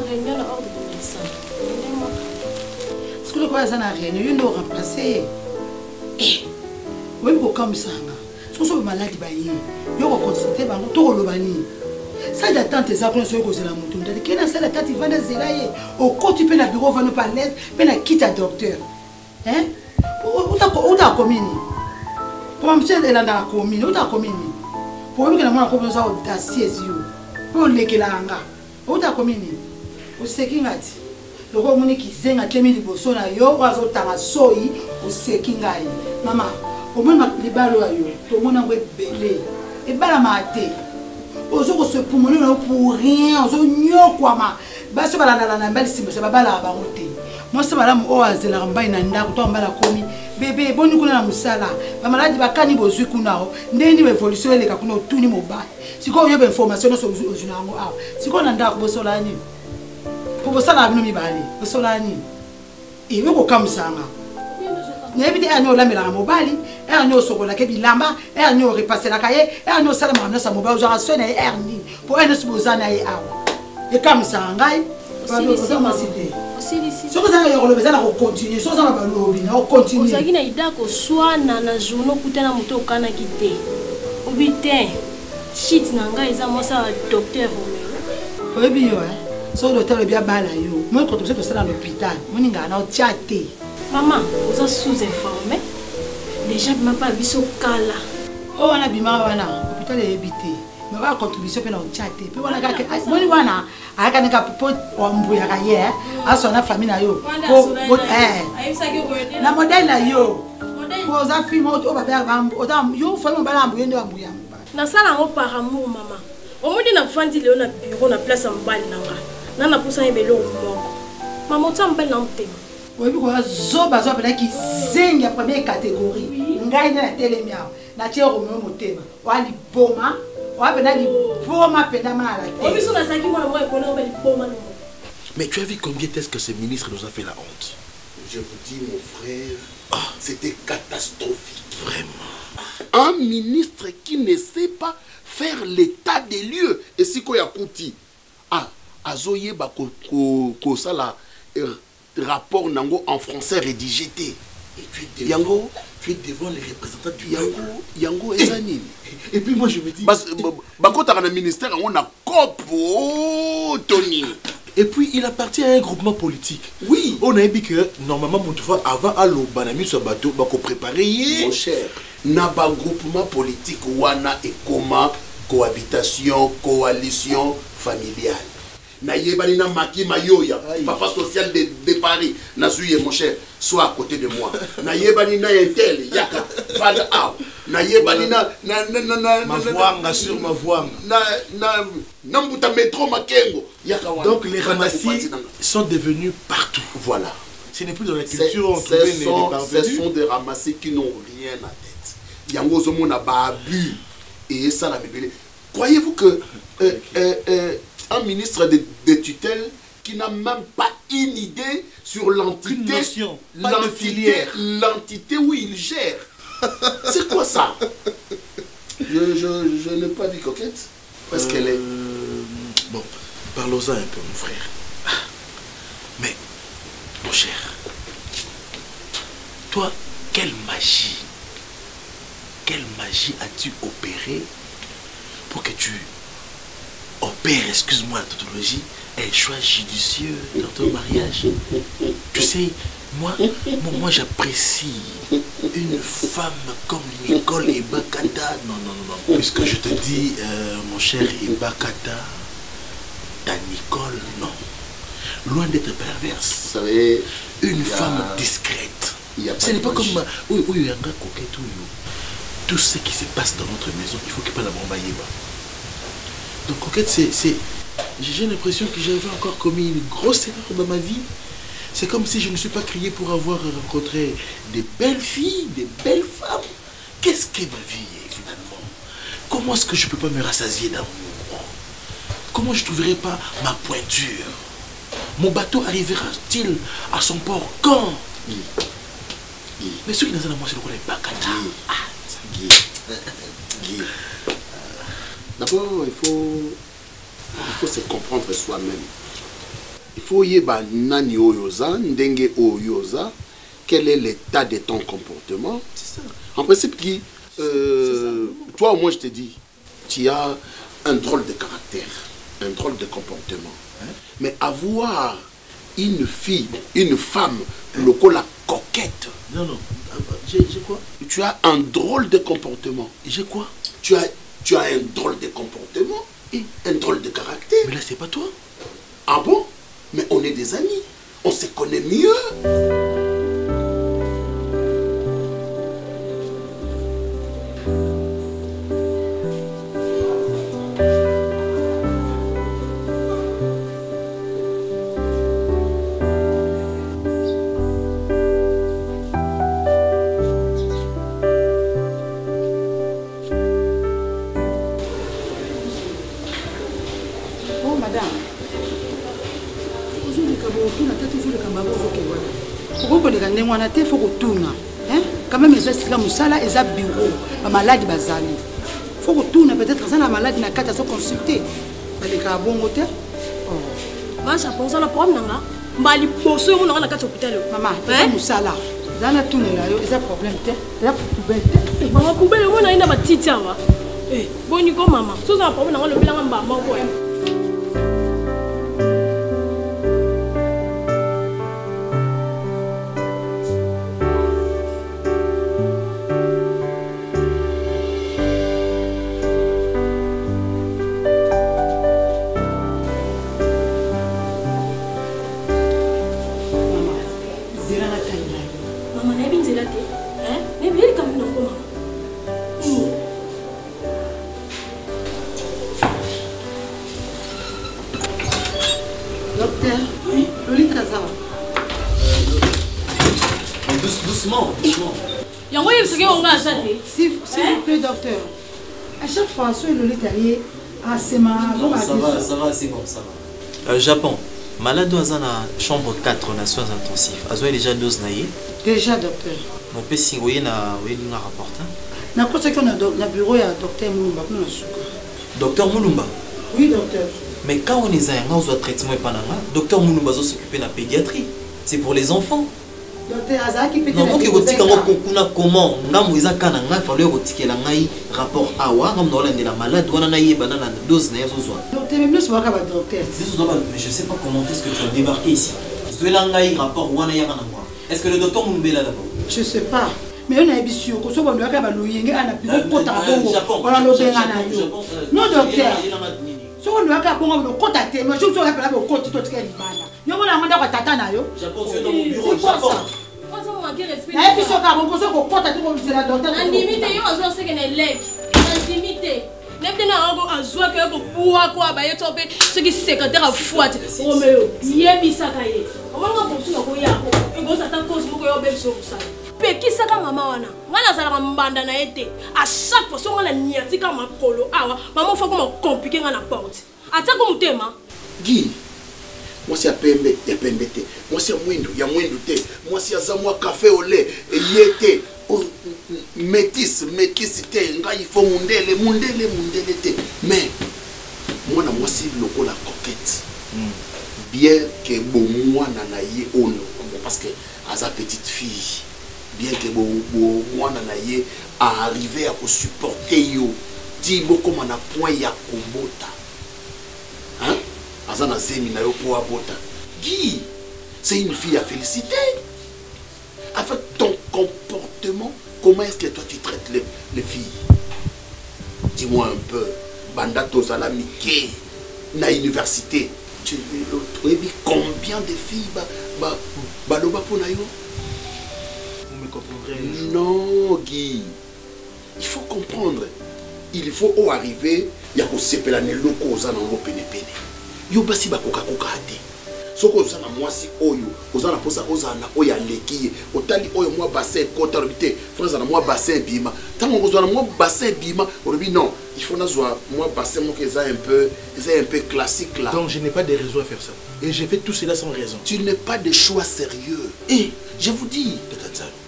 réunion à ordre de médecin. Est-ce que le quoi ça n'a rien? Il nous remplacer. Eh, oui, comme ça. Est-ce que vous malade baillé? Vous consulter tout le bani. Ça d'attente tes apprenants sur cause de la moto. Qui n'a ça d'attente il va nous zélayer. Au cours tu peux na bureau va nous parler, mais na quitte à docteur. Hein? Où t'as commis? Pour monsieur de la commune, où t'as commis? Pour que la maman comme ça d'assieds you. Pour les que la anga. Où t'as commis? Au sekingati. Le roi qui zenga temi liboso na yo wazo tanga soi au sekingai. Maman, au moins les balles yo, tout le monde a belé. Et bala mate. Ozo se pumoni pour rien, ozo nyo kwa ma. Ba se bala na mbali simba se bala ba ngote. Moi se bala mo azela mbai na ndako to mbala komi. Bébé boni kuna na musala. Ba maladi bakani bozwi kuna o. Ndeni be evolution eleka kuna otuni mobile. Siko yo be information so ozuna ngo awa. Siko na ndako bosola ni. Pour ça la bino mi bali. Bosola ni. E we ko kamsanga. N'ébite à nous la mela mobali, et à nous sokola ke bilamba, et à nous repasser la cahier, et à nous salama na sa mobile genre sonne et erni pour un supposana et awa. Et comme ça ngai, pas de ça cité. Aussi ici. Ce que ça y a besoin de continuer, ça va lobby, on continue. Vous avez ida ko swana na journaux kutana moto kana kité. Obité. Shit na ngai za mo sa docteur Romeo. Oui bien so docteur bien bala yo. Moi quand tu sais à l'hôpital, moi ninga na tiaté. Maman, vous êtes sous-informé. Déjà, je ne pas vu ce cas-là. Oh, on a bien wana. Hôpital est habité. Mais on va contribuer pour nous chatter. Puis on a gagné. Moi, ni wana. A gagné ka pour embrouiller carrière. A son famille na yo. Na modèle na yo. Pour za film au ba faire bambu. Autant yo famille ba embrouiller ndo embrouiller. Na sala ngo par amour maman. Au moins na fandi le na bureau na place en balle na nga. Na na poussa ebelo moko. Maman tu m'appelle na mtema. Oui, parce que Zoba Zoba qui zingue la première catégorie. Ngai na telemia. Na tia Romeo motema. Wa li boma. Wa pena li boma pena mala. O biso na saki mwana moi kona ba li boma no. Mais tu as vu combien est-ce que ce ministre nous a fait la honte? Je vous dis mon frère, c'était catastrophique. Vraiment. Un ministre qui ne sait pas faire l'état des lieux. Et si quoi yakuti. Ah, azoye ba ko sala rapport Nango en français rédigé. Et tu es devant les représentants du Yango Ezanine. Et puis moi je me dis... Quand tu as un ministère, on a Kopo Tony. Et puis il appartient à un groupement politique. Oui. On a dit que normalement, mon tour avant à l'eau, banami sur bateau, bako préparer. Mon cher, n'a pas groupement politique, wana et comment cohabitation, coalition familiale. Na yebani na maki mayoya, papa social de Paris, na suye mon cher, soit à côté de moi. Na yebani na intel, yaka, fada aw. Na yebani ma voix, sur ma voix. Na mbuta métro makengo, yaka wana. Donc les ramassis sont devenus partout. Voilà. Ce n'est plus dans la culture, ce sont des ramassis qui n'ont rien à tête. Yango zomo na babu et ça la bébé. Croyez-vous que un ministre de tutelle qui n'a même pas une idée sur l'entité, l'entité où il gère. C'est quoi ça? Je n'ai pas dit coquette. Parce qu'elle est... Bon, parlons-en un peu, mon frère. Mais, mon cher, toi, quelle magie as-tu opéré pour que tu opères, excuse-moi la tautologie, un choix judicieux dans ton mariage? Tu sais, moi j'apprécie une femme comme Nicole Ebakata. Non. Puisque je te dis, mon cher Ebakata, ta Nicole, non. Loin d'être perverse. Vous savez, une femme discrète. Ce n'est pas comme coquette. Tout ce qui se passe dans notre maison, il faut qu'il pas la bombailler. Donc coquette, j'ai l'impression que j'avais encore commis une grosse erreur dans ma vie. C'est comme si je ne suis pas crié pour avoir rencontré des belles filles, des belles femmes. Qu'est-ce qu'est ma vie finalement? Comment est-ce que je ne peux pas me rassasier d'amour? Comment je ne trouverai pas ma pointure? Mon bateau arrivera-t-il à son port quand? Mais ce qui nous a moi, c'est le connaît pas Kata. D'abord, il faut se comprendre soi-même. Il faut yeba nani oyoza, ndenge oyoza, quel est l'état de ton comportement. C'est ça. En principe, qui, toi au moins je te dis, tu as un drôle de caractère, un drôle de comportement. Hein? Mais avoir une fille, une femme, le col la coquette. Non, non. J'ai quoi? Tu as un drôle de comportement. J'ai quoi? Tu as un drôle de comportement et un drôle de caractère. Mais là, c'est pas toi. Ah bon? Mais on est des amis. On se connaît mieux. Il faut que tourne. Quand même, les gens musala, ils ont bureau, la maladie bazali. Il faut que tourne. Peut-être que la maladie n'a qu'à se consulter. Les cas bon côté. Moi, je pense à la problème là. Mbali poso on a na kati hôpital. Maman, c'est musala. Zana tourne là, ils ont problème té. Là poubelle. Maman poubelle on a ina batiti awa. Boni ko maman. So ça problème na le bilan ngamba moko. S'il vous plaît, docteur. À chaque fois, soit le létalier, ça va, c'est bon, ça va. Japon, malade dans la chambre 4 en soins intensifs. Azo est déjà dose naïe. Déjà, docteur. Mon père, si vous voyez, na rapport. Na quoi c'est qu'on a dans le bureau, il y a docteur Moulumba. Docteur Moulumba? Oui, docteur. Mais quand on est à un traitement et pas docteur Moulumba s'occupe de la pédiatrie. C'est pour les enfants. Docteur Azaki peut-être. Non, donc comment ngam iza kana nga fallu retikela ngai rapport awa ngam no la malade wana na yeba na dose na yazozwa. Docteur même le soir ka docteur. Mais je sais pas comment est-ce que tu as débarqué ici. Je la ngai rapport wana ya kana moi. Est-ce que le docteur Moulumba là d'abord? Je sais pas. Mais on a ébisu ko so bandu ka ba loyenge ana bureau kota bongo. Wana lo benga na yo. Non docteur. So on doit ka bongo lo kota te, mais je so ka ba kota to tika libana. Yo mona nganda kwa tata na yo. Japon c'est dans mon bureau Japon. Et puis, ça va vous poser au porte à tout le monde. La limite, il y a un second leg. La limite. N'importe un joie que vous pouvez quoi, bah, ce qui secrétaire à fouette. Roméo, il y a mis ça cahier. On va continuer à courir. Et vous attendez cause pour que vous ayez besoin de ça. Mais qui ça comme maman wana? Wana ça la mbanda na été. À chaque fois, on a la niati comme un polo. Ah, maman faut comme compliqué dans la porte. Attends comme thème. Guy. Moi c'est pembe, ya pembe te. Moi c'est mwindu, ya mwindu te. Moi c'est azamwa café au lait, yete. Métis te. Nga il faut mundele te. Mais moi c'est loco la coquette. Bien que bon moi nanaye on parce que à sa petite fille. Bien que bon moi nanaye a arrivé à supporter yo. Dis moi comment na point ya kobota. Hein? Guy, c'est une fille à féliciter. Avec ton comportement, comment est-ce que toi tu traites les filles? Dis-moi un peu. Bandato Salamike, na université. Tu as combien de filles baloba pour nayo? Vous me comprendrez. Non, Guy. Il faut comprendre. Il faut arriver. Il y a que c'est pelane loko aux anangos pene. Yo basi bakoka koka ate soko ozana mwasi oyo ozana posa ozana oya leki otali oyo mwa bassin kota robité France na mwa bassin bima tango ozana mwa bassin bima orobi non il faut nazwa mwa bassin moko eza un peu classique là. Donc je n'ai pas de raison à faire ça et j'ai fait tout cela sans raison. Tu n'as pas de choix sérieux. Et je vous dis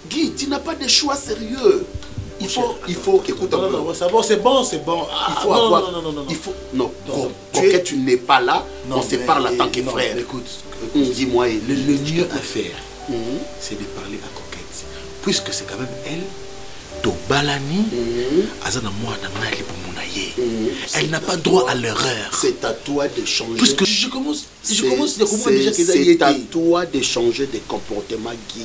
Guy, tu n'as pas de choix sérieux. il faut, écoute un peu. Non, c'est bon, c'est bon. Il faut avoir. Il faut. Non, Coquette, tu n'es pas là. On se parle en tant que frère. Écoute, dis-moi. Le mieux à faire, c'est de parler à Coquette. Puisque c'est quand même elle. Balani, elle n'a pas droit à l'erreur. C'est à toi de changer. Puisque je commence à comprendre déjà que c'est à toi de changer de comportement, Guy.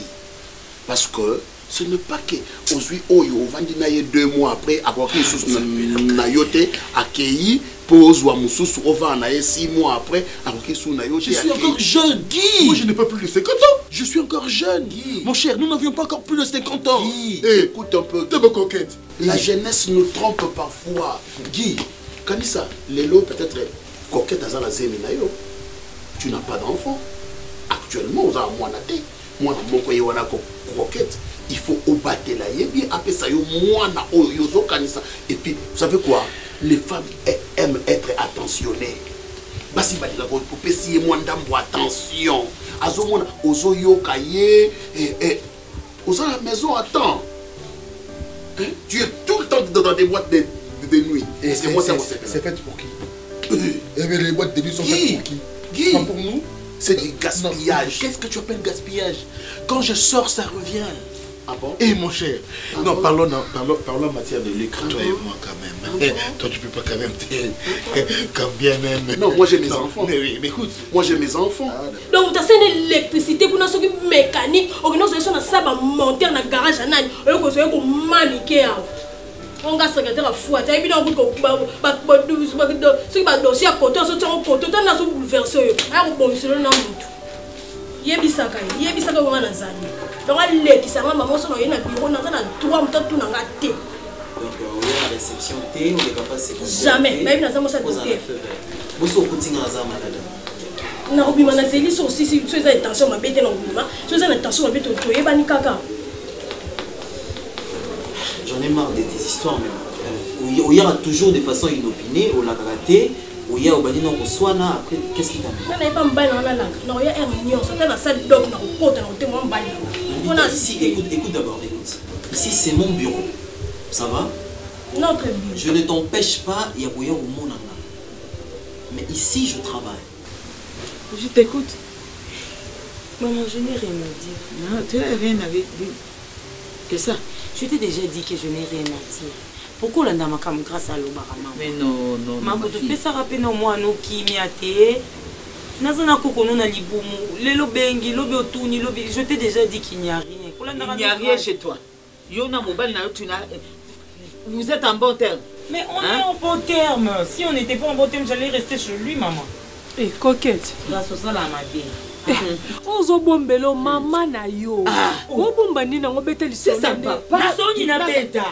Parce que ce n'est pas que aujourd'hui, on va dire 2 mois après, avoir quelque chose nayote accueilli, pose ou amususu, on va en aller 6 mois après, avoir quelque chose nayote. Je suis encore jeune, Guy. Moi, je n'ai pas plus de 50 ans. Je suis encore jeune, Guy. Mon cher, nous n'avions pas encore plus de 50 ans. Guy, écoute un peu. De ma Coquette. La jeunesse nous trompe parfois. Guy, quand ça, les lots peut-être Coquette à la Zeminayo, tu n'as pas d'enfant. Actuellement, on a moins naté. Moi, mon pays, on a Coquette. Il faut obattre la yebi, après ça, et puis, vous savez quoi? Les femmes aiment être attentionnées. Basi balila ko pesi moi ndambo attention. Azomona ozo yokaye ozo la maison attends. Tu es tout le temps dans des boîtes de nuit. Et c'est moi ça c'est fait pour qui? Les boîtes de nuit sont faites pour qui? Guy. Pas pour nous. C'est du gaspillage. Qu'est-ce que tu appelles gaspillage? Quand je sors, ça revient. Ah bon? Eh mon cher, non, parlons en matière de lucre, toi et moi quand même. Toi tu peux pas quand même quand bien même. Non, moi j'ai mes enfants. Mais oui, mais écoute. Moi j'ai mes enfants. Donc tu as une électricité pour nous mécanique, ou nous avons ça monter dans le garage à Nani, ou nous avons maniquer. On va secrétaire à fou, tu as bien envie que dossier à côté, on a bouleversé. On bon sur le nom. Yebisaka wana zani. Donc elle qui ça maman son na bureau na na trois mtatu na ngate. Donc on a réception T, on est capable de jamais, même na ça dossier. Bosso continue à za malade. Na obima na zeli so si tu as intention ma bête na obima, tu as intention ma bête to yeba ni kaka. J'en ai marre de tes histoires même. Il y a toujours de façon inopinée au la raté. Il y a après qu'est-ce qui t'amène? Non, il pas m'balle dans la langue. Non, il y a un million. Ça t'a la salle d'homme dans le pot, dans le témoin m'balle. Écoute d'abord, écoute. Ici c'est mon bureau. Ça va? Notre bureau. Je ne t'empêche pas, il y a au monde. Mais ici je travaille. Je t'écoute. Maman, je n'ai rien à dire. Non, tu n'as rien à dire. Que ça? Je t'ai déjà dit que je n'ai rien à dire. Pourquoi la dame a grâce à l'Obarama? Mais non. Maman, tu peux ça rappeler non moi nous qui m'y a été. Nazana koko non na libumu. Le lobengi, lobe otuni, lobe. Je t'ai déjà dit qu'il n'y a rien. Il n'y a rien chez toi. Yona mobile na tu n'as. Vous êtes en bon terme. Mais on est en bon terme. Si on n'était pas en bon terme, j'allais rester chez lui, maman. Eh, Coquette. Grâce à ça, la magie. Ozo bombelo mama na yo. O bomba ni na ngobeta lisoni. C'est ça papa. Lisoni na beta.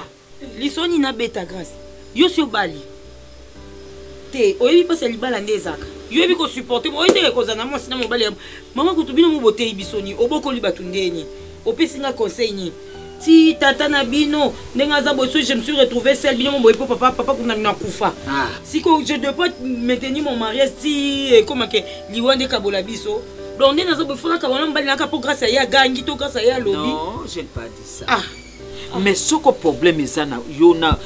Lisoni na beta grâce. Yo sur bali. Te, oyebi pas se libala ndezaka. Yo yebi ko supporter, mo ite ko zana mo sina mo bali. Mama ko tubino mo bote ibisoni, oboko li batundeni. Opesinga conseil ni. Si tata na bino ndenga za boso je me suis retrouvé seul bino mo boye papa kuna mina kufa. Si ko je dois pas maintenir mon mariage si comment que liwande kabola biso. Donc on est dans un fond quand on bali na pour grâce à ya gangi to grâce à ya lobby. Non, je n'ai pas dit ça. Mais ce que problème est ça na yo na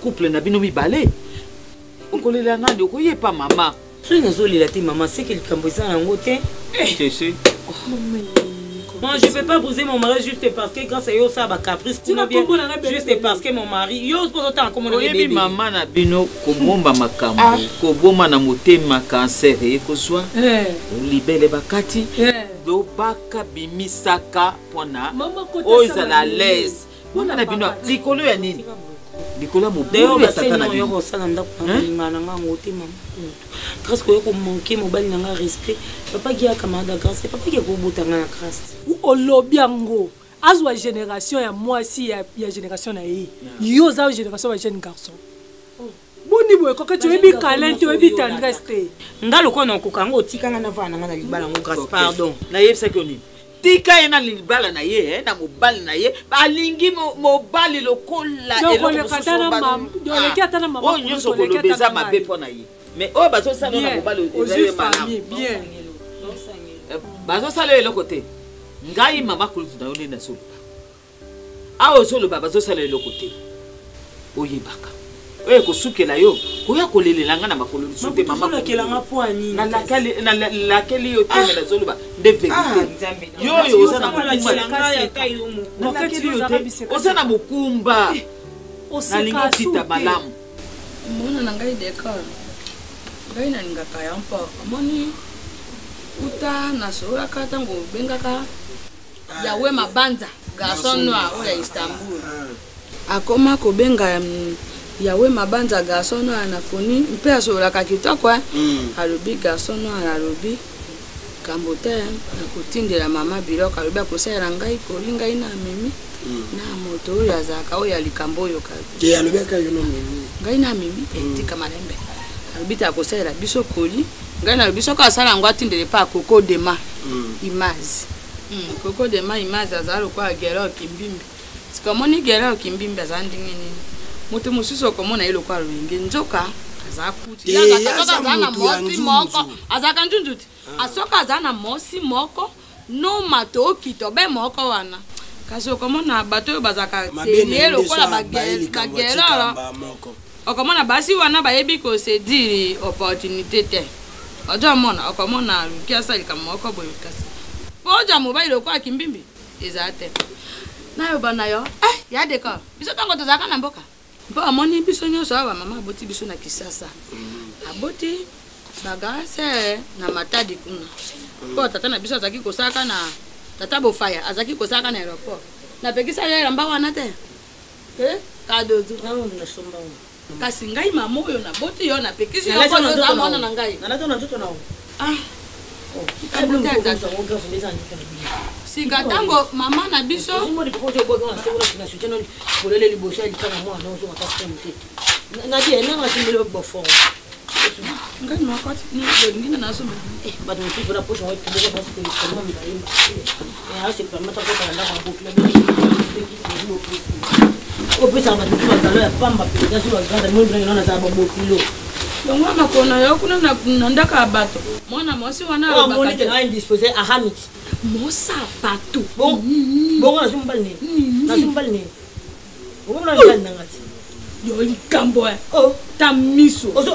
couple na bino mi balé. Okolela ngandi okoye pas maman. Si nous la maman c'est qu'il camboisa en côté. Je sais. Moi je ne peux pas briser mon mari juste parce que grâce à yo ça va caprice pour bien juste parce que mon mari yo pose autant comme le bébé. Maman na bino ko bomba makambo ko boma na motema cancer e ko swa. Libele bakati. Do baka bimisaka pona. Oza la l'aise. Mona na bino likolo ya nini? Likolo mo d'ailleurs ba tata na yo ça na ndako na nga motema. Grâce que ko manquer mobile na nga respect. Papa qui a camarade grâce papa qui ko botanga na grâce. Ou lobiango. Azwa génération ya moi si ya génération na yi. Yo za génération ba jeune garçon. Boni boye ko tu ebi calent tu ebi tendresse te. Ngalo ko na ko kango tikanga na vana na libala ngo grâce pardon. Na yebisa ko ni. Tika ena libala na ye na mobali na ye balingi mobali lokola eloko katana mam doleki atana mama o nyoso ko lobeza mabe pona ye mais o bazo sala na mobali ezaye malamu bien bazo sala eloko te ngai mama kulutu na yo na solo awa ozoloba bazosala eloko te oyebaka oyo ekosukela yo koya kolelela nga na makolo lisu te nalakeli yo te mela zoloba nde verité yoyo oza na oza na mokumba nalingi otita malamu mona na ngai dekor ngai nalingaka ya mpo omoni uta nasololaka ntango obengaka yawe mabanza garçon noir oyo ya Istanbul akoma kobenga yawe mabanza garçon noir na foni mpe asololaka kitoko alobi garçon noir alobi kambo te nakotindela mama biloko alobi akosalela ngai koli ngai na memi na moto oyo azalaka oyo ya likambo oyo ngai na memi etika malembe alobi te akosalela biso koli ngai nalobi soko asala yango atindele mpe akoko dema image koko dema image azala lokola gera okimbimbi sikomoni gera okimbimbi azala ndenge nini moto mosusu okomona ye lokola lolenge nzoka azala kuti azala na mosi moko azalaka njunju te asoka azala na mosi moko no mato okito be moko wana kasi okomona bato oyo bazalaka senie lokola bagera okomona basi wana bayebi kosediri opportunité te ojo mona okomona luki asalika moko boye kasi oja mobali lokola kimbimbi eza te nayo bana yo ya deko biso tango tozalaka na mboka mpo amoni biso nyonso awa mama aboti biso na Kisasa aboti bagase na Matadi kuna mpo tata na biso azaki kosaka na tata Bofaya azaki kosaka na aéroport na pekisa ya mba wana te kadozu na somba kasi ngai mama oyo na boti yo na pekisi yo ko za mwana na ngai na nato na nzoto nawo sika tango mama na biso Bongo makona yo kuna na ndaka bato. Mwana mosi wana ba moni te ngai disposer a hamit. Mosa bato. Bongo na sumbalne. Na sumbalne. Bongo na ngati. Yo ikambo ta miso. Ozo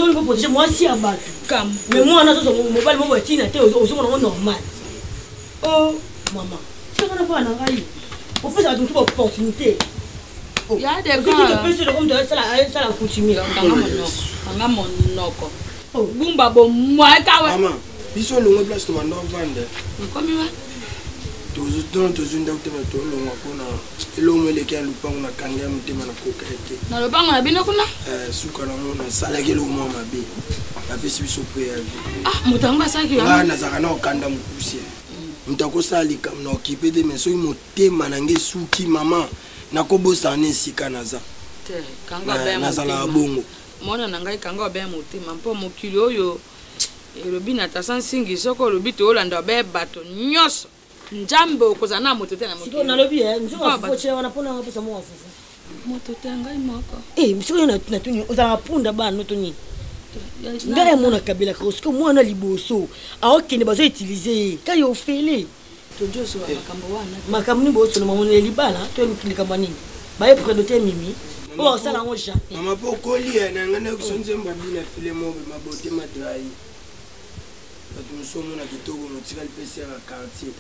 ngo position moi si abato. Kam. Mais moi na zo mobile mo batina te ozo ngo normal. Mama. C'est pas na ngai. On fait ça toute opportunité. Ya de quoi. Tu peux de ça la coutumier. Anga monoko. Bumba bo moi kawe. Maman, biso longo place to mando vande. Komi wa? Tozo ndauta na to longo kona. Longo le kya lupango na kanga mutema na kokete. Na lupango na bino kuna? Suka na mona sala ke longo mama be. Na pesi biso pre. Mutanga saki wa. Bana zaka na okanda mukusi. Mutako sali kam na okipede meso motema na nge suki mama. Nakobosa ne sika naza. Te kanga be nazala bongo. Mona na ngai kanga be motema mpo mokili oyo elobi na tasa nsingi soko lobi to olanda be bato nyonso njambe okoza na moto te na mokili. Siko nalobi nzoko foche wana pona ngapesa mo wafufu. Moto te ngai moko. Siko na tuni oza punda ba no tuni. Ngai mona kabila ko siko mwana liboso aokende bazo utiliser ka yo fele. Tojoso makambo wana. Makambo ni boso no mamone libala to nikilika manini. Baye predoter mimi. Ça on ja. Mama po koli na ngana kusonze mbabina file mo mabote madrai. Bato musomo na kitoko motika lipesi ya quartier.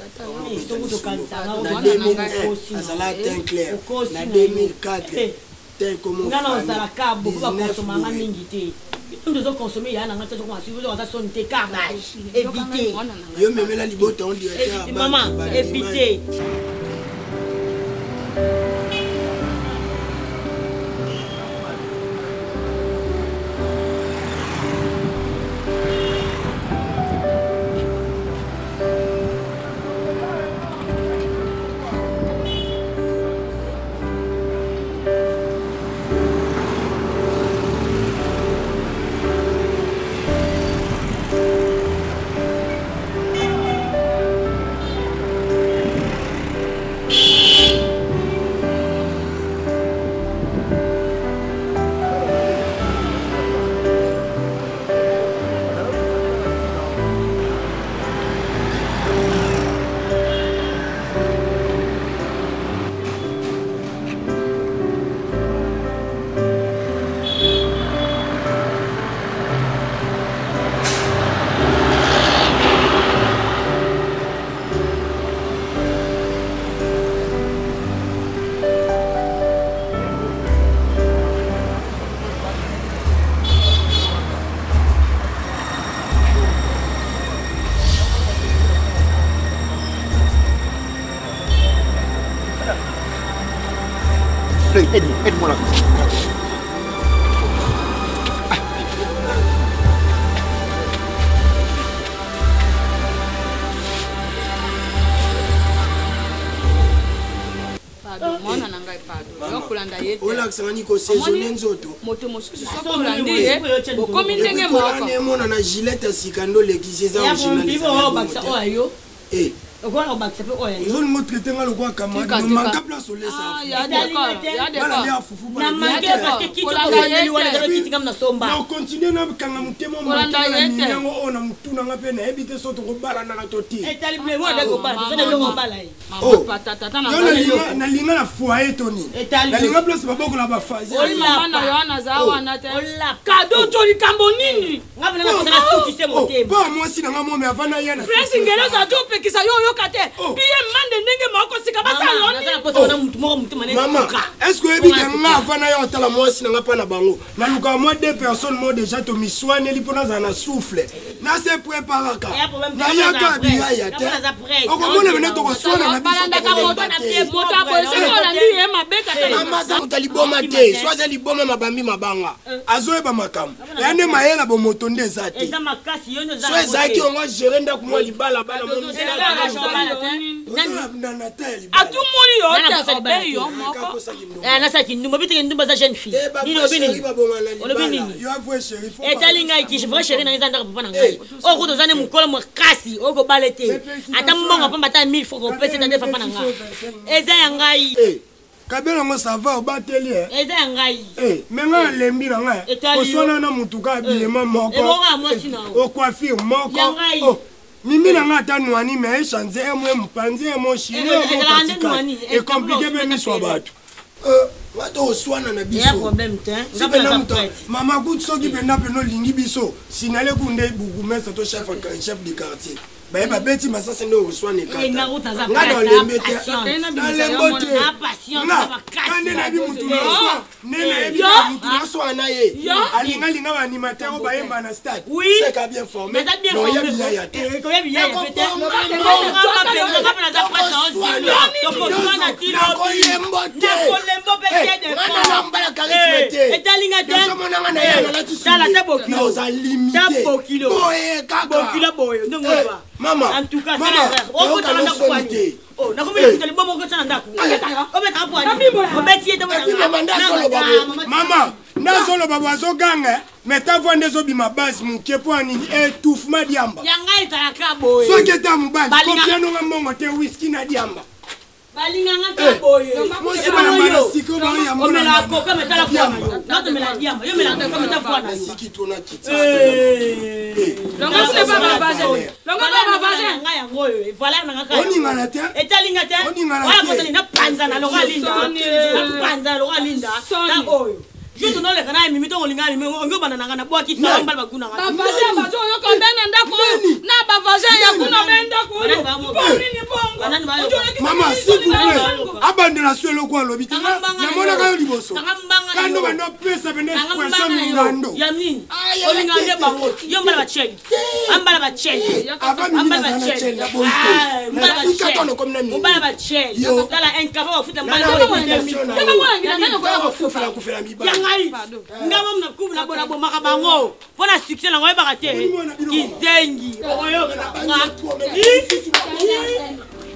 Na azala ten clair. Na 2004 ten comme ngana osala ka beaucoup ba consommer nga mingi te. Nous devons consommer ya na ngata ko ma suivre on sonne te carnage. Éviter. Yo memela libota on directeur. Maman, éviter. Feuille, aide-moi là. mwana na ngai pardon yokolanda ye te olakisanga ni kosaisonne nzoto moto mosusu soki olandi ye okomi ndenge moko emona na gilete ya sika ndo lekisi eza original ozolingo traite nga lokwa kamadi manka place olesaokontinue na kanga motema mokenayango oyo na motunanga mpe nayebi te so tokobalanaka toti nalinga na foye toni nalinga place babokola kado to likambo nini po mwasi nanga mome avana ye na topekisa yo oyoka te biye mande ndenge moko sika mama est-ce que oyebi ke nga avana yo otala mwasi nanga mpa na bango nalukaka mwa 2 personnes mo déjà tomiswaneli mpo nazala na souffle nase préparaka nayaka biyaya te okomona bene tokoswana na bisomoto liboma te so aza liboma mabambi mabanga azoyeba makambo eya nde mayela bomoto nde eza te so ezalaki ongo gere ndako mwa libala bana atumoli yo nasaki ndumba biteke ndumba za jeune fille nini olobi nini etali ngai kishi vrai chéri na ngai ndaka papa na ngai okuto zane mukolo makasi okobala te ata mbongo pamba ata 1000 francs kopesa tande papa na ngai eza ya ngai kabelongo sava obateli eza ya ngai me nga alembi na ngai koswana na mutuka abilema moko ocoiffure moko mimi na nga ata nwani me echange emwe mopanzi emoshiri emokatikati ekomplike mpe miso ya bato bato oswana na biso mama kutu soki mpenda mpena olingi biso sinale kunde bukumesa to chef de quartier bayeba beti masasi nde oswana ekata nga na olembe te nalembo te kande nayebi mutu naswa nde nayebi mutu naswana ye alingalinga baanimateur o bayemba na stade seka bien formé noyebi yaya te nakolembo te ngana nambala karisme te nazomonanga na ye naza limité boye kaka mama ndazoloba bwazoganga metavwa nde ezobima basi moke mpo anini étouffement diamba soki eta mobali kopianonga mbongo te whisky na diamba balinganga kaboye mosi bayambana siko omela koka metala kwa natomela diamba yo mela koka metala kwa na siki tona kiti longa se ba baze nga ya ngoyo voilà nga ka oningana te etalinga te wala kotali na panza na longa linda na panza longa linda ta oyo Juste dans les canaux, mimi to olinga mimi ongo bana nanga na bwa ki sa mbala bakuna nga. Bavaze bato yo ko bena ndako na bavaze ya kuna benda ko. Nini bongo. Mama s'il vous plaît. Abandela swelo kwa lobiti. Na mona ka yo liboso. Kando bando pesa bende question ngando. Ya nini? Olinga nge bango. Yo mbala ba check. Ambala ba check. Ambala ba check. Mbala ba check. Mbala ba check. Dala enkava ofuta mbala. Kama mwana ngina ko kufela mibala. Ngamo mnakubu na bona bomaka bango pona succès na ngoyeba te kizengi oyo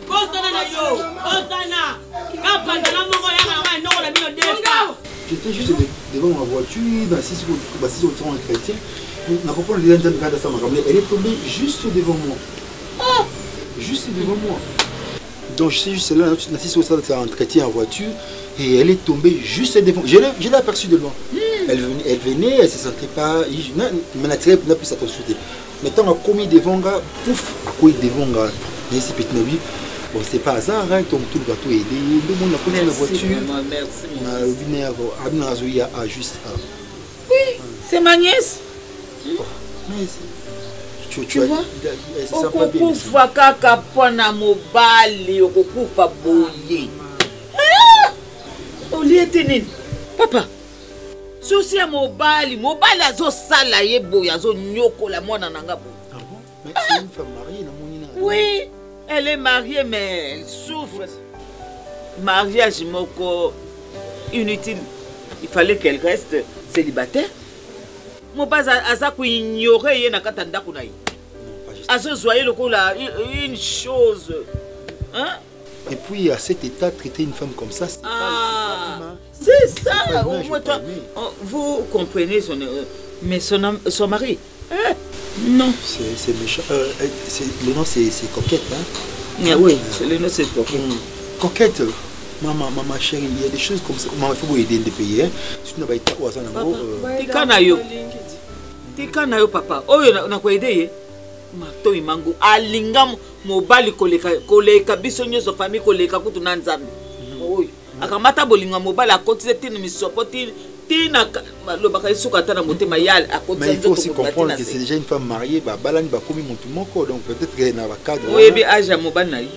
kosana na yo kosana kapanda na mongo yanga na ndoko na bino defa. J'étais juste devant ma voiture bassis au temps chrétien na comprendre les gens de ça elle est tombée juste devant moi juste devant moi donc je sais juste là assise au stade en chrétien en voiture et elle est tombée juste devant. Je l'ai aperçue de loin. Elle venait, elle se sentait pas. Mais la tirée n'a plus s'attention. Mais tant qu'on a commis devant gars, pouf, à quoi devant gars. Mais c'est petit nabi. Bon, c'est pas hasard, hein, tout le bateau est aidé. Tout le monde a pris la voiture. On a venu à juste. Oui, c'est ma nièce. Tu vois? Okukufa kaka pona mobali okukufa boye. Oliete nini papa susi ya mobali azosala ye boye azonyokola mwana nanga boye. C'est une femme mariée, oui, elle est mariée mais elle souffre. Mariage moko inutile. Il fallait qu'elle reste célibataire. Mon pas à ignorer na katanda kunaï. Azozoyer le coup là une chose. Hein? Et puis à cet état, traiter une femme comme ça, c'est c'est ça. Vous comprenez mais son mari. Non. C'est méchant. Le nom c'est Coquette, hein? Oui, le nom c'est Coquette. Coquette. Maman chérie, il y a des choses comme ça. Maman, il faut aider des pays. Si tu n'as pas été au hasard, Tikanayo papa. Oh, on a quoi aider? Mato imangu alingam mobali koleka biso nyoso famille koleka kutu na nzambe. Oh, akamata bolinga mobali akotise tini misopoti tina lobaka isuka tana motema yal akotise. Mais il faut aussi comprendre que c'est déjà une femme mariée, bah balani ba komi mutu moko, donc peut-être qu'elle n'a pas cadre. Oui, bi âge mobali na yi.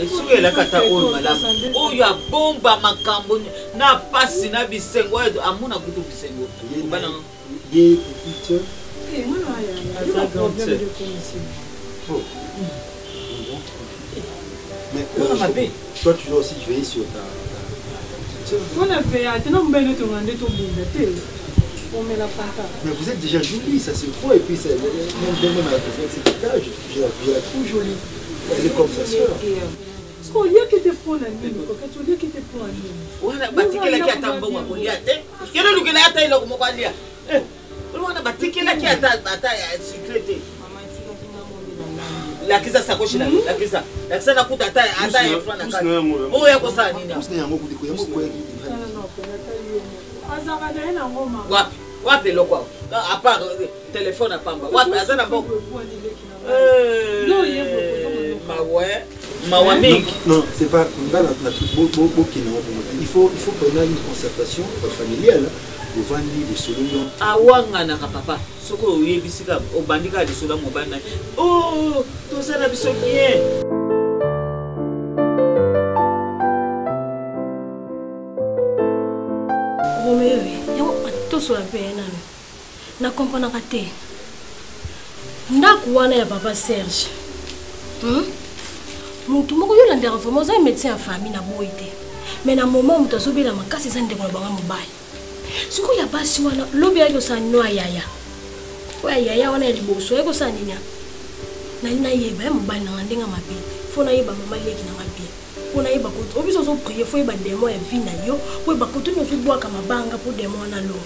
Suke la kata oyo malamu oyo abomba makambo na pasi na bisengo amuna kutu bisengo bana ye mais toi tu dois aussi veiller sur ta mais vous êtes déjà jolie, ça se voit, et puis même à cet étage, je la trouve jolie. Elle est comme sa soeur. Au lieu que tu prends la mine, au lieu que tu prends la mine. Voilà, batikela qui attend bon à Goliath. Il y a le qui a taillé le comme Goliath. Voilà, batikela qui attend bataille à sécurité. La kisa sakoshi na la kisa. La kisa na kuta taille à taille en front na kati. Oh ya ko sa nini? Kusne yango kuti ko yango ko yaki. Azaka na ina ngoma. Wapi? Wapi lokwa? À part téléphone à pamba. Wapi azana bon. Non, c'est pas il faut qu'on ait une concertation familiale pour vendre des solutions. Awanga na papa. Soko uyebisika obandika de solution mobana. Oh, tout ça na biso bien. Romeo, yo atoso la pena. Na comprendre te. Ndaku wana ya papa Serge. Mutu moko yo landera vraiment za médecin en famille na boité. Mais na moment mutu azobela makasi za ndeko na banga mobali. Siko ya basi wana lobi yako sa no yaya. Wa yaya wana liboso yako sa ninya. Na yeba ya mobali na ndenga mabete. Fona yeba mama leki na mabete. Fona yeba ko obiso zo prier fo yeba demo ya vie na yo, fo yeba ko tuni zo boa kama banga pour demo na lo.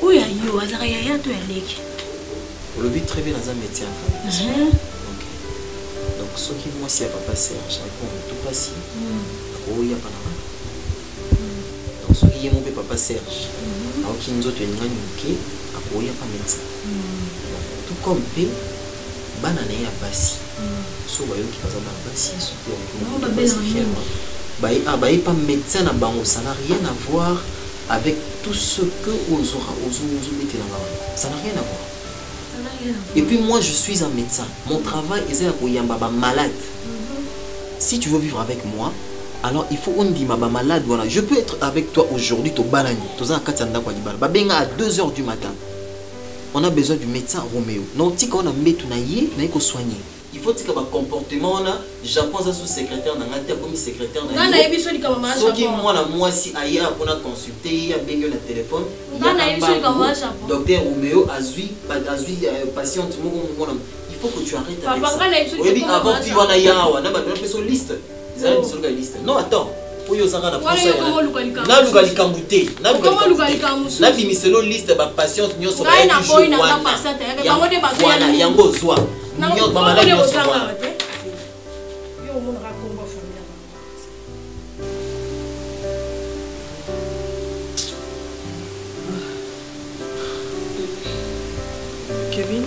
Oya yo azaka yaya to ya leki. Le but très bien dans un métier en famille. Donc, ce qui moi, si papa Serge, répond tout passé, il y a pas donc, ce qui est mon papa Serge, alors qu'il nous a tenu un bouquet, il n'y a pas médecin. Tout comme P, banane à Bassi. So, il y a qui passe à Bassi, il pas médecin à Bango, ça n'a rien à voir avec tout ce que aux mettez là-bas. Ça n'a rien à voir. Et puis moi je suis un médecin. Mon travail est un malade. Si tu veux vivre avec moi, alors il faut on dit ma malade. Voilà. Je peux être avec toi aujourd'hui, to balani. À 2 h du matin. On a besoin du médecin Roméo. Non, si on a mis soigner. Il faut que le comportement là, j'apprends ça sous secrétaire, comme secrétaire. Moi si ailleurs on a consulté, il y a bien le téléphone. Docteur Roméo patiente. Il faut que tu arrêtes avec ça. Oui, avant tu vas aller à la liste. Non, attends. Pour yo sanga na procès. Na lugali kambuté. Na bimiselo liste ba patiente nyoso ba wana. Yango zwa. Nyo ba malade nyoso. Kevin.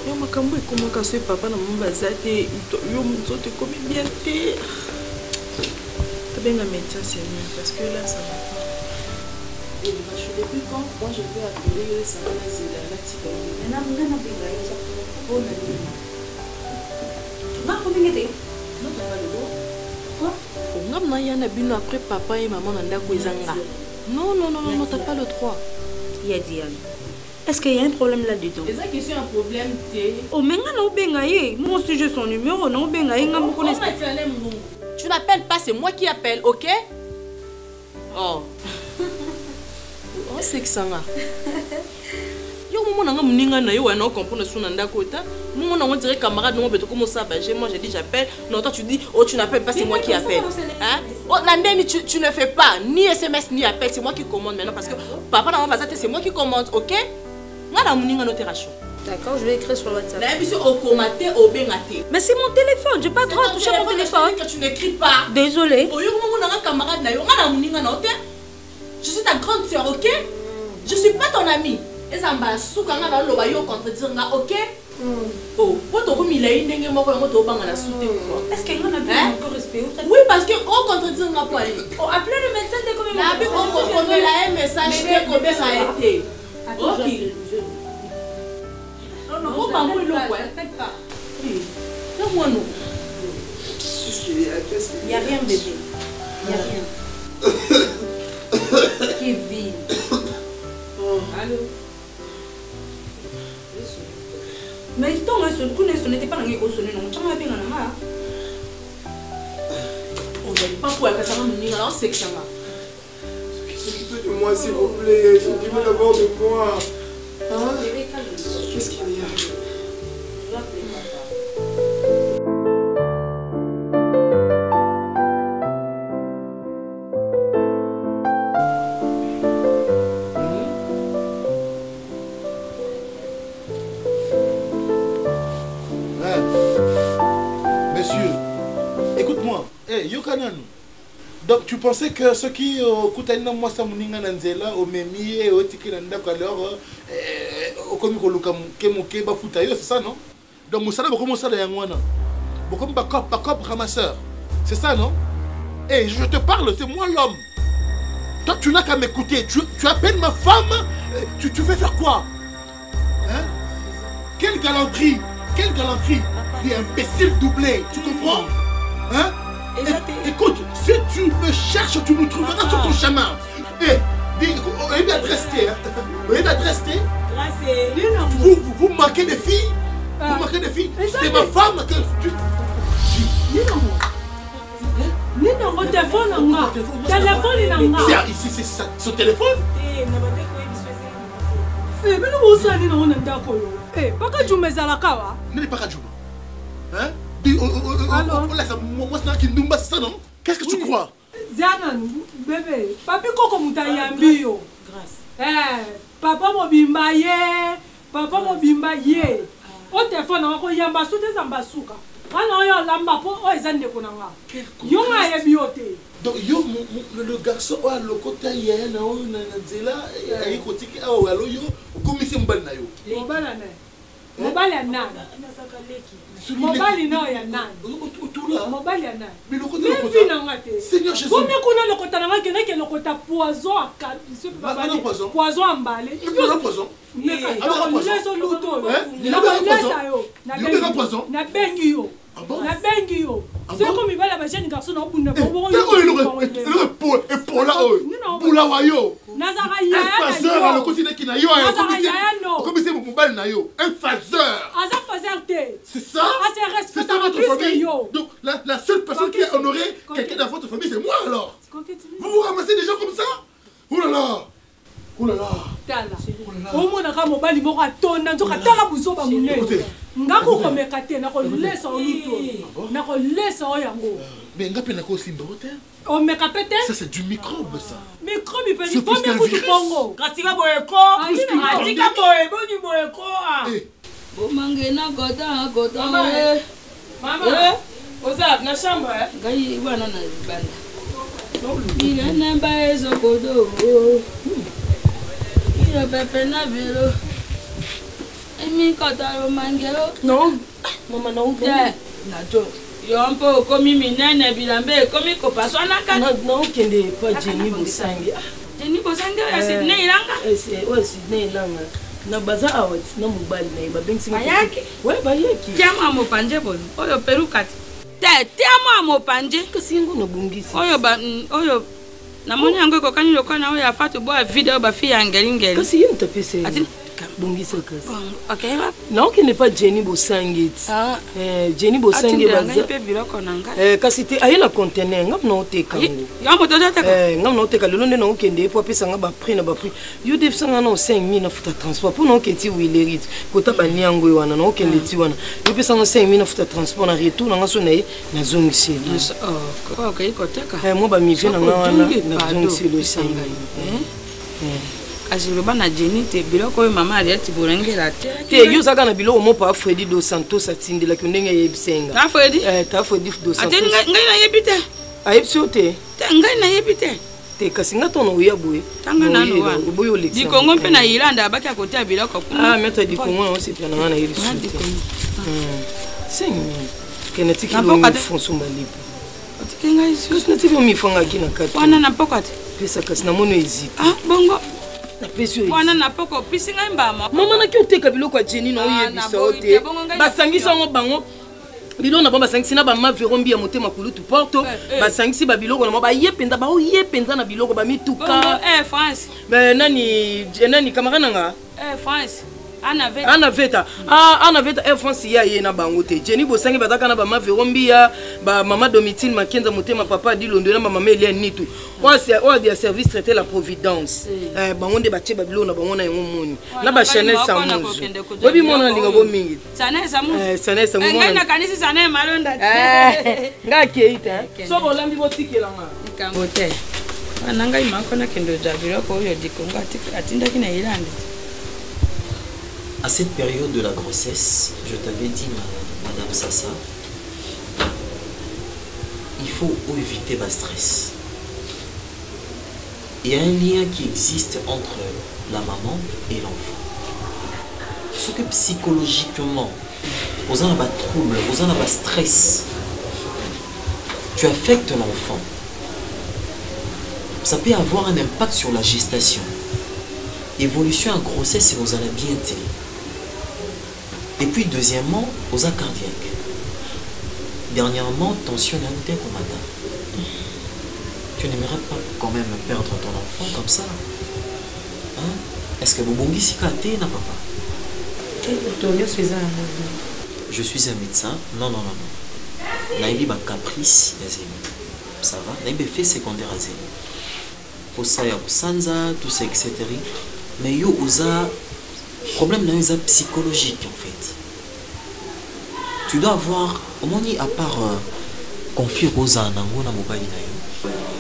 Yo makambo ekomaka so papa na mama bazate yo mzote komi bien te. Tabenga médecin c'est mieux parce que là ça va pas. Et je suis depuis quand moi je vais appeler ça va la tika. Na mngana benga yo ça pour na ni. Na ko bingete. Non pas le dos. Quoi? Ngam na yana bino après papa et maman na ndako ezanga. Non, t'as pas le droit. Il y a Diane. Est-ce qu'il y a un problème là-dedans? C'est ça qui est un problème. Oh, mais moi aussi j'ai son numéro. Non, tu n'appelles pas, c'est moi qui appelle, ok? Oh. Oh, c'est que ça va. Yo, moi, on dirait camarade, moi j'ai dit j'appelle. Non, toi tu dis, oh tu n'appelles pas, c'est moi qui appelle. Hein? Oh, Nandeni, tu ne fais pas ni SMS ni appel, c'est moi qui commande maintenant parce que papa n'a pas c'est moi qui commande, ok? D'accord, je vais écrire sur WhatsApp. Mais c'est mon téléphone, j'ai pas le droit de toucher mon téléphone. Que tu n'écris pas. Désolée. Je suis ta grande soeur, ok? Je suis pas ton amie. Et ça m'a soukanga dans le bayo contre dire ok? Oh, est-ce qu'il y a un respect? Oui, parce que on contredit n'a pas. Oh, appelez le médecin dès qu'on a un message que combien ça a été. Ok. Non, non, pas moi le ouais, t'inquiète pas. Oui. Non, moi non. Il n'y a rien bébé. Il n'y a rien. Kevin. Allô? Mais il n'était pas dans le sonné, non? Tu m'as bien en a. On n'est pas pour que ça va nous dire, alors c'est que ça va. S'occupe de moi, s'il vous plaît. S'occupe d'abord de moi. Hein? Qu'est-ce qu'il y a? Donc tu pensais que ceux qui Koutaina moi ça muninga nanzela au memi et au tiki nandako alors au komi ko luka kemoke ba futa yo, c'est ça non? Donc musala boko musala yangwana. Boko bakop ramasseur. C'est ça non? Et je te parle, c'est moi l'homme. Toi tu n'as qu'à m'écouter, tu appelles ma femme, tu veux faire quoi? Hein? Quelle galanterie, tu es imbécile doublé, tu comprends? Hein? Écoute, si tu me cherches, tu me trouveras sur ton chemin. Vous manquez des filles? Vous manquez des filles? C'est ma femme que tu... C'est son téléphone? Hein? Qu'est-ce que tu crois? Bébé, papi koko mutayambi yo. Papa mobimba ye. O téléphone ngako yamba soute zambasuka. Kana yo lamba po o ezande konanga. Yo nga yebi yote. Donc yo le garçon a le côté hier na on na nzela ay kotiki awo alo yo komisi mbali na yo. Mobali ya nani? Mobali no ya nani? Mobali ya nani? Mais le côté Seigneur Jésus. Combien qu'on a le côté là que le côté poison à poison à embalé. Poison. C'est comme il va la jeune garçon au bout de c'est ça? C'est ça votre famille? Donc la seule personne qui a honoré quelqu'un dans votre famille, c'est moi alors? Vous vous ramassez des gens comme ça? Oh là là! Oh là là! Au moins, on a mobile, on a ton nan, on a ta rabuso ba mule. Ngako komekate na ko lesa oluto. Na ko lesa oyango. Mais ngapi na ko simba hotel? On me capete? Ça c'est du microbe ça. Microbe il peut dire combien de bongo? Katika boyeko, katika boyebo boyeko. Bomange na gota. Mama. Oza na shamba Gai wana na banda. Il n'a pas de codo. Il a pepe na velo. Emi kotaro mangelo. Non. Maman non. Na jo. Yo un peu comme minene bilambe comme ko pasona kan. Non kende pas Jenny Bosangi. Jenny Bosangi ya Sydney langa. Ouais Sydney langa. Na baza awat na mobile na ba bensi. Bayaki. Ouais bayaki. Tiama mo panje bon. Oyo perukati. Tiama mo panje. Kasi ngo no bungisi. Oyo na moni yango ko kanyi lokana oyo afatu bo video ba fi ya ngeli. Kasi yini tapese. bongisa kasi OK non qui n'est pas Jenny Bosangit Jenny Bosangit kasi te ayela conteneur ngam na oteka ngo yambo totaka ngam na oteka lelo ndena okende po pesa nga ba prix na ba prix yo def sanga na 5000 na futa transport pour non keti wilerit kota bani yango wana na okende ti wana yo pesa nga 5000 na futa transport na retour na ngaso na na zongisi OK koteka mo ba mivie na nga wana na zongisi lo sanga kasi loba na Jenny te biloko oyo mama aliati bolengela te yo zaka na biloko mo pa Freddy dos Santos atindela ki ndenge yebisenga ta Freddy ta Freddy dos Santos ate ngai na yebite ayebisi te ngai na yebite te kasi nga tono uya boye tanga nano wa boyo lexa di Congo mpe na Irlanda abaki akotia biloko kuna maître di Congo na osepia na nga na yebisi sengi kena tiki lo fonso malipo tikenga isu kasi na tiki mi fanga ki na kati wana na pokate pesa kasi na mono ezita bongo na pesi yo wana na poko pisi ngai mbama mama na ki oteka biloko ya Jenny na oyebisa ote basangisa ngo bango biloko na bango basangisi na bama verombi ya motema kulutu porto basangisi babiloko na bango bayependa baoyependa na biloko bamituka France nani camarade nanga France Anna Veta Air France ya ye na bango te Jenny Bosangi bataka na ba ma verombia ba mama Domitine Makenza motema papa Dilondo na mama Elia Nitu o dia service traiter la providence bango nde batie ba bilo na bango na yango moni na ba Chanel Samuzo bobi mona linga bo mingi Chanel Samuzo ngai na kanisi Chanel malonda nga keita so bolambi botikela nga nkambo te nanga imako na kendo ja biloko oyo dikonga atindaki na Irlande. À cette période de la grossesse, je t'avais dit, Madame Sassa, il faut éviter le stress. Il y a un lien qui existe entre la maman et l'enfant. Ce que psychologiquement, aux en bas trouble, aux en bas stress, tu affectes l'enfant. Ça peut avoir un impact sur la gestation. Évolution en grossesse et aux en bien été. Et puis deuxièmement, aux arts cardiaques. Dernièrement, tension à au matin. Tu n'aimerais pas quand même perdre ton enfant comme ça? Hein? Est-ce que Bobongi Sikate n'a papa? Je suis un médecin. Non. Naïbi ba caprice, ça va? Naïbi fait secondaire à zéro. Pour ça, il y a Sanza, tout ça, etc. Mais yo osa problème dans psychologique en fait. Tu dois avoir au moins à part conflit Rosa nango na mobile na yo.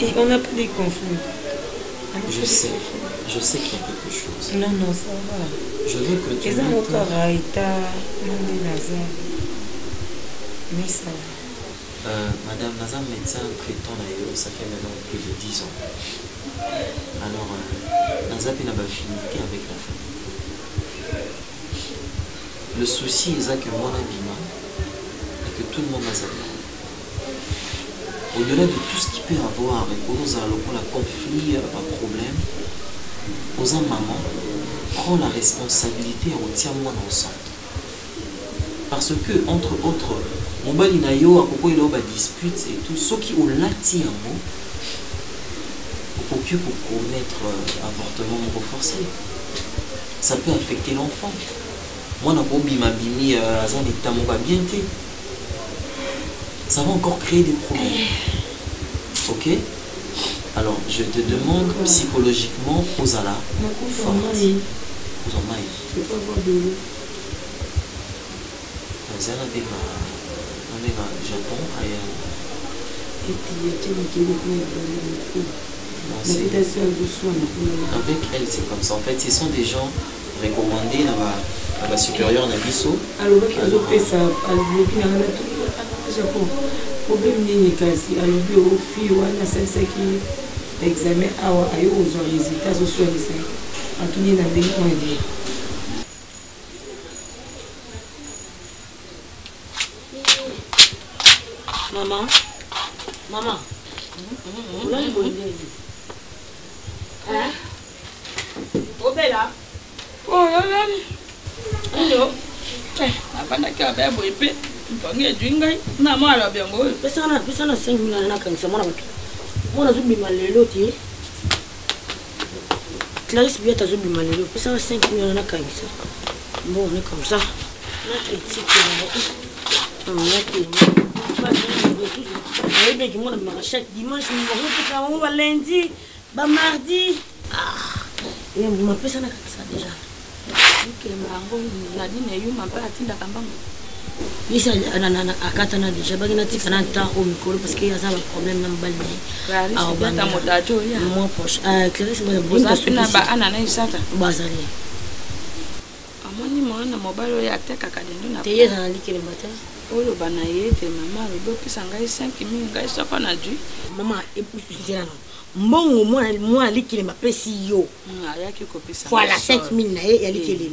Et on n'a pas des conflits. Je sais qu'il y a quelque chose. Non, ça va. Je veux que tu mais ça va. Madame Nazam, médecin traitant na yo, ça fait maintenant plus de 10 ans. Alors, Nazam n'a pas affinité avec la famille. Le souci est que mon habillement et que tout le monde a sa vie. Au-delà de tout ce qui peut avoir, aux allons la conflit, pas problème, aux maman prend la responsabilité et retient moi dans le centre. Parce que, entre autres, mon balinayo, à propos il y a dispute et tout, ceux qui ont lati un mot, pour connaître avortement forcé, ça peut affecter l'enfant. Moi, ça va encore créer des problèmes. Ok? Alors, je te demande psychologiquement aux alas. Aux amaïs. Je peux pas avoir de l'eau. Avec Japon, avec elle, c'est comme ça. En fait, ce sont des gens recommandés à la supérieure en abisso. Alors, ça, Japon. Problème n'est pas si alors bio fille ou un assassin qui examen à ailleurs aux résultats sociaux en tout cas dans des points de maman oh bella oh hello abana ka ba bo ipe mpange dwingai na mala byango pesa na 5 000 na kanisa mwana watu mwana zubi malelo ti Clarisse Biot a joué Bimalelo. Puis ça va 5 millions, on a quand ça. Bon, on est comme ça. On a critique. On a critique. Chaque dimanche, on va lundi, mardi. Et on m'appelle ça déjà. Oui, ça a katana déjà. Je vais dire temps au micro parce qu'il y a un problème dans le balai. Moi, proche. Clarisse, vous avez oyo bana yete mama alobopesa ngai 5000 ngai soko na dui mama epusizela mbongo mwana alikile mapesi yo ayaki kopesa voilà 5000 na ye yalikile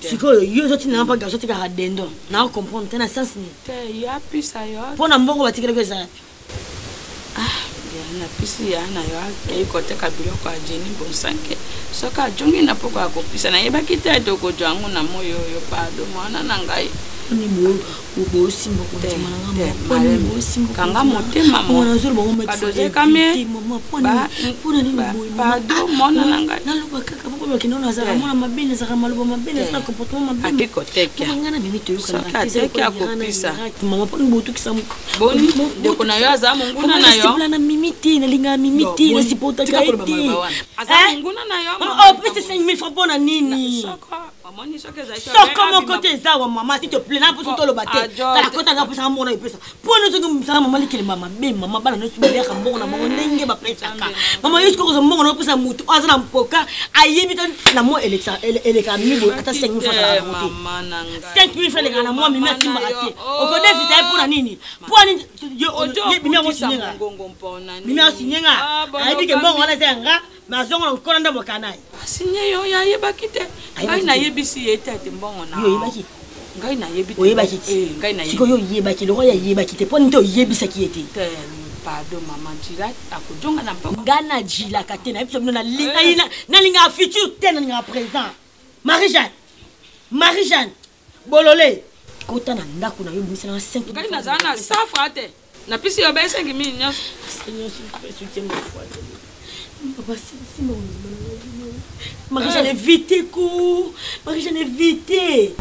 sikoyo yo zotina mpa gaso tika radendo na comprendre tena sens ni te ya pisa yo pona mbongo batikele ko zapi na pisi ya na yo ekoteka biloko ya jeni bonsanke soka jongi na poko akopisa na yeba kita to ko jangu na moyo yo pado mwana na ngai ni bo simbo ko tama na kanga motema mo kadoze kame pona ni pado mwana na ngai na loba kaka boko kinona za mwana mabene za maloba mabene za comportement mabene akikoteka ngana mimi to yuka na teke akopisa mama pona botu kisamu boni ndeko na yo aza munguna na yo na mimiti na linga mimiti na sipota kaiti aza munguna na yo oh pese 5000 francs pona nini soko mon côté za wa mama s'il te plaît na puso to lo bate tala kota na puso mona ipesa pona zo ngumsana mama likele mama be mama bana no subia ka mbongo na mbongo ndenge ba pesa ka mama yusko ko mbongo no pusa mutu aza na mpoka ayebi tan na mo eleka mibo ata 5000 francs mama nanga 5000 francs na mo mimi atimba ate oko defi sai pona nini pona yo bimia mo sinyenga bimia sinyenga ayebi ke mbongo wana zenga mazongo na nkona ndo mokanai asinye yo ya yeba kite ngai na yebisi yete ate mbongo na yo yeba kite ngai na yebite oyeba kite ngai na siko yo yeba kite lo ya yeba kite poni to yebisa kite pardon mama jira akujonga na mpoko ngana jila katena episo na linga na linga futur tena linga présent Marie-Jeanne bolole kota na ndako na yo bimisa na 5 ngai na zana safa ate na pisi yo ba 5000 nyoso seigneur soutien moi foi papa si Marie-Jeanne vite ko Marie-Jeanne vite